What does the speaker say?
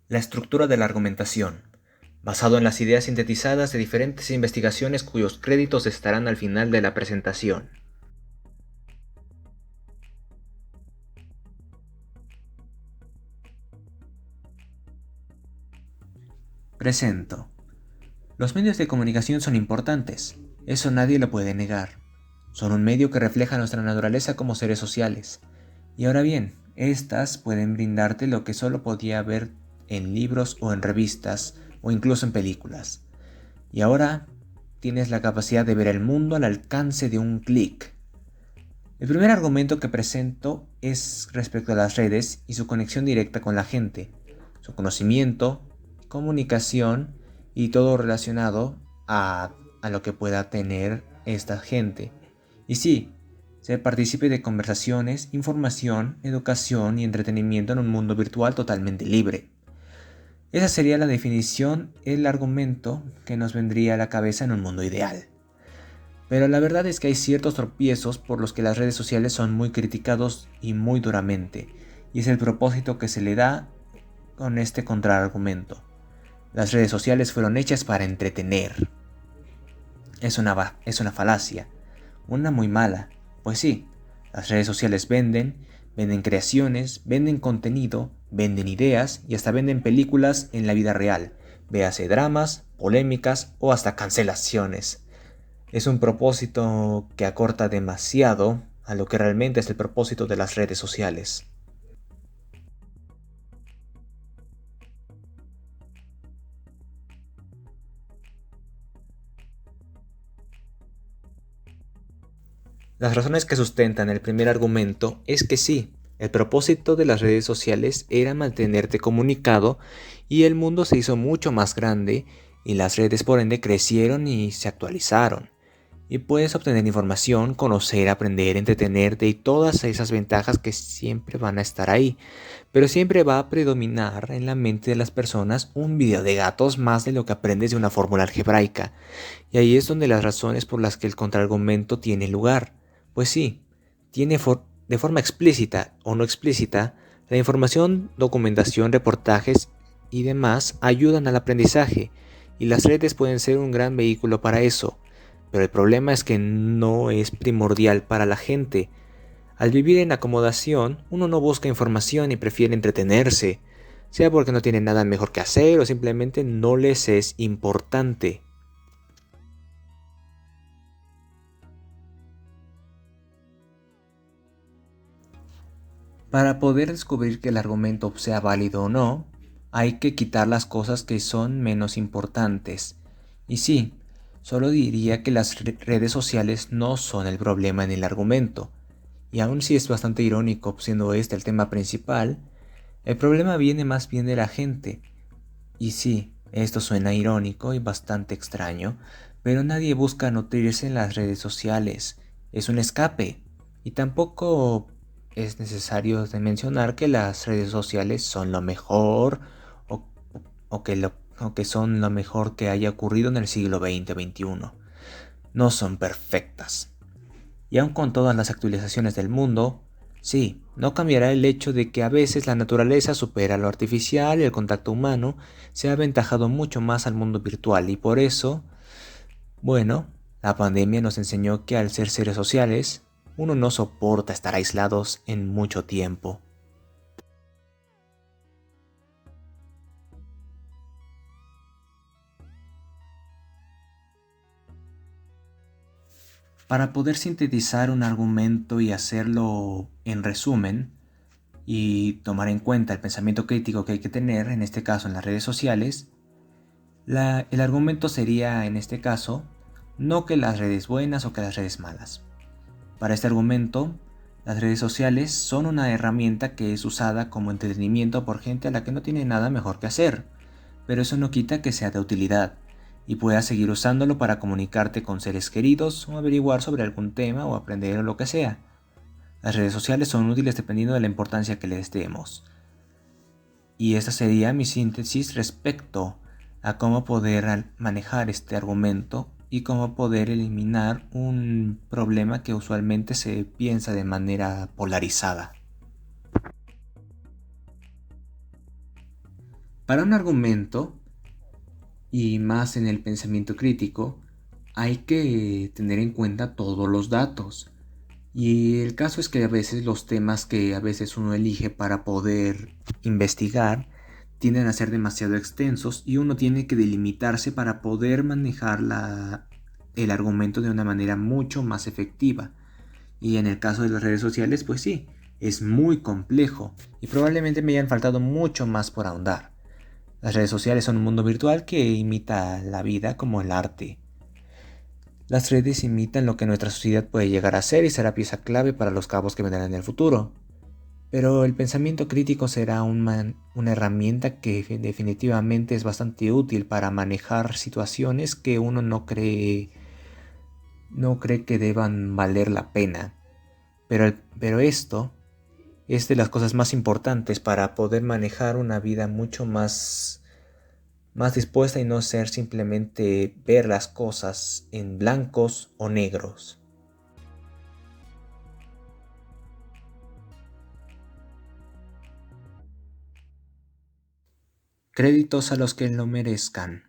La estructura de la argumentación, basado en las ideas sintetizadas de diferentes investigaciones cuyos créditos estarán al final de la presentación. Presento. Los medios de comunicación son importantes, eso nadie lo puede negar. Son un medio que refleja nuestra naturaleza como seres sociales. Y ahora bien, estas pueden brindarte lo que solo podía ver en libros o en revistas o incluso en películas. Y ahora tienes la capacidad de ver el mundo al alcance de un clic. El primer argumento que presento es respecto a las redes y su conexión directa con la gente, su conocimiento, comunicación y todo relacionado a lo que pueda tener esta gente. Y sí, ser partícipe de conversaciones, información, educación y entretenimiento en un mundo virtual totalmente libre. Esa sería la definición, el argumento que nos vendría a la cabeza en un mundo ideal. Pero la verdad es que hay ciertos tropiezos por los que las redes sociales son muy criticados y muy duramente, y es el propósito que se le da con este contraargumento. Las redes sociales fueron hechas para entretener. Es una falacia, una muy mala. Pues sí, las redes sociales venden creaciones, venden contenido, venden ideas y hasta venden películas en la vida real. Véase dramas, polémicas o hasta cancelaciones. Es un propósito que acorta demasiado a lo que realmente es el propósito de las redes sociales. Las razones que sustentan el primer argumento es que sí, el propósito de las redes sociales era mantenerte comunicado y el mundo se hizo mucho más grande y las redes por ende crecieron y se actualizaron. Y puedes obtener información, conocer, aprender, entretenerte y todas esas ventajas que siempre van a estar ahí. Pero siempre va a predominar en la mente de las personas un video de gatos más de lo que aprendes de una fórmula algebraica. Y ahí es donde las razones por las que el contraargumento tiene lugar. Pues sí, de forma explícita o no explícita, la información, documentación, reportajes y demás ayudan al aprendizaje, y las redes pueden ser un gran vehículo para eso. Pero el problema es que no es primordial para la gente. Al vivir en acomodación, uno no busca información y prefiere entretenerse, sea porque no tiene nada mejor que hacer o simplemente no les es importante. Para poder descubrir que el argumento sea válido o no, hay que quitar las cosas que son menos importantes. Y sí, solo diría que las redes sociales no son el problema en el argumento. Y aun si es bastante irónico siendo este el tema principal, el problema viene más bien de la gente. Y sí, esto suena irónico y bastante extraño, pero nadie busca nutrirse en las redes sociales. Es un escape. Y tampoco es necesario de mencionar que las redes sociales son lo mejor o, o que son lo mejor que haya ocurrido en el siglo XX-XXI. No son perfectas. Y aun con todas las actualizaciones del mundo, sí, no cambiará el hecho de que a veces la naturaleza supera lo artificial y el contacto humano se ha aventajado mucho más al mundo virtual y por eso, bueno, la pandemia nos enseñó que al ser seres sociales, uno no soporta estar aislados en mucho tiempo. Para poder sintetizar un argumento y hacerlo en resumen, y tomar en cuenta el pensamiento crítico que hay que tener, en este caso en las redes sociales, el argumento sería, en este caso, no que las redes buenas o que las redes malas. Para este argumento, las redes sociales son una herramienta que es usada como entretenimiento por gente a la que no tiene nada mejor que hacer, pero eso no quita que sea de utilidad y puedas seguir usándolo para comunicarte con seres queridos o averiguar sobre algún tema o aprender o lo que sea. Las redes sociales son útiles dependiendo de la importancia que les demos. Y esta sería mi síntesis respecto a cómo poder manejar este argumento y cómo poder eliminar un problema que usualmente se piensa de manera polarizada. Para un argumento, y más en el pensamiento crítico, hay que tener en cuenta todos los datos. Y el caso es que a veces los temas que a veces uno elige para poder investigar tienden a ser demasiado extensos y uno tiene que delimitarse para poder manejar el argumento de una manera mucho más efectiva. Y en el caso de las redes sociales, pues sí, es muy complejo y probablemente me hayan faltado mucho más por ahondar. Las redes sociales son un mundo virtual que imita la vida como el arte. Las redes imitan lo que nuestra sociedad puede llegar a ser y será pieza clave para los cabos que vendrán en el futuro. Pero el pensamiento crítico será una herramienta que definitivamente es bastante útil para manejar situaciones que uno no cree que deban valer la pena. Pero esto es de las cosas más importantes para poder manejar una vida mucho más dispuesta y no ser simplemente ver las cosas en blancos o negros. Créditos a los que lo merezcan.